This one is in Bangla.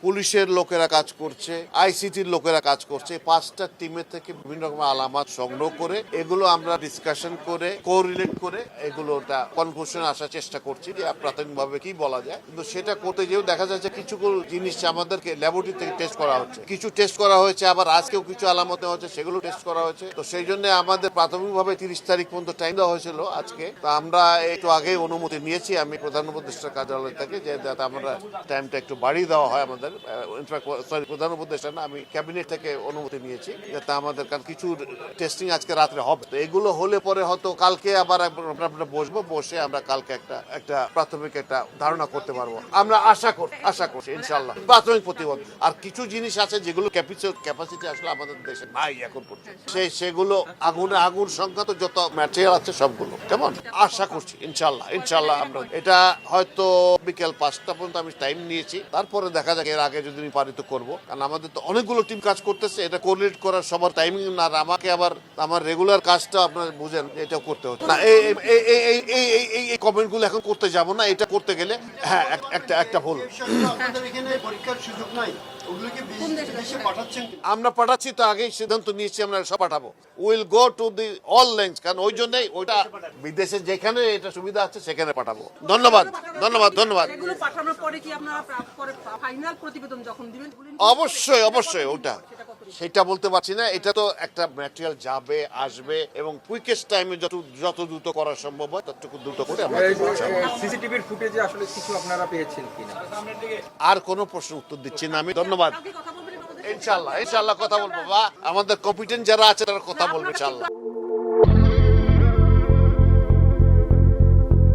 পুলিশের লোকেরা কাজ করছে, আইসিটির লোকেরা কাজ করছে। 5টা টিমের থেকে বিভিন্ন রকম আলামত সংগ্রহ করে এগুলো আমরা ডিসকাশন করে কোরিলেট করে এগুলোটা কনক্লুশনে আসার চেষ্টা করছি যে প্রাথমিকভাবে কি বলা যায়। কিন্তু সেটা করতে যেও দেখা যাচ্ছে কিছু জিনিস আমাদেরকে ল্যাবরেটরি থেকে টেস্ট করা হচ্ছে, কিছু টেস্ট করা হয়েছে, আবার আজকেও কিছু আলামত হচ্ছে সেগুলো টেস্ট করা হয়েছে। তো সেই জন্য আমাদের প্রাথমিকভাবে 30 তারিখ পর্যন্ত টাইম দেওয়া হয়েছিল আজকে। তো আমরা একটু আগে অনুমতি নিয়েছি আমি প্রধান উপদেষ্টার কার্যালয় থেকে যে যাতে আমরা টাইমটা একটু বাড়িয়ে দেওয়া হয় আমাদের। সরি, প্রধান উপদেষ্টা না, আমি ক্যাবিনেট থেকে অনুমতি নিয়েছি যাতে আমাদের কারণ কিছু টেস্টিং আজকে রাত্রে হবে। তো এগুলো হলে পরে হয়তো কালকে আবার আমরা বসবো, বসে আমরা কালকে একটা প্রাথমিক একটা ধারণা করতে পারবো আমরা আশা করছি ইনশাল্লাহ। প্রাথমিক প্রতিবন্ধ আর কিছু জিনিস আছে যেগুলো ক্যাপাসিটি আসলে আমাদের দেশে নাই এখন পর্যন্ত, সেগুলো আগুন সংখ্যা তো যত ম্যাটেরিয়াল আছে সবগুলো কেমন আশা করছি ইনশাল্লাহ আমরা এটা হয়তো বিকেল 5টা পর্যন্ত আমি টাইম নিয়েছি। তারপরে দেখা যাক এর আগে যদি আমি পারি তো করবো, কারণ আমাদের তো অনেকগুলো টিম কাজ করতেছে, এটা কোঅর্ডিনেট করার সবার টাইমিং না। আর আমাকে আবার আমার রেগুলার কাজটা আপনারা বুঝেন এটাও করতে হচ্ছে না। এই কমেন্টগুলো এখন করতে যাব না, এটা করতে গেলে হ্যাঁ একটা ভুল। আমরা পাঠাচ্ছি তো আগেই সিদ্ধান্ত নিয়েছি আমরা সব পাঠাবো। Will go to the all lengths, কারণ ওই জন্যই ওইটা বিদেশে যেখানে এটা সুবিধা আছে সেখানে পাঠাবো। ধন্যবাদ। এগুলো পাঠানোর পরে কি আপনারা ফাইনাল প্রতিবেদন যখন দিবেন? অবশ্যই ওটা সেটা বলতে পারছি না। এটা তো একটা ম্যাটেরিয়াল যাবে আসবে এবং কুইকেস্ট টাইমে যত দ্রুত করা সম্ভব হয় ততটুকু দ্রুত করে আমরা সিসিটিভির ফুটেজে আসলে কিছু আপনারা পেয়েছেন কিনা? আর কোনো প্রশ্ন উত্তর দিচ্ছি না আমি। ধন্যবাদ। ইনশাল্লাহ কথা বলবো বা আমাদের কম্পিটেন্ট যারা আছে তারা কথা বলবে ইনশাল্লাহ।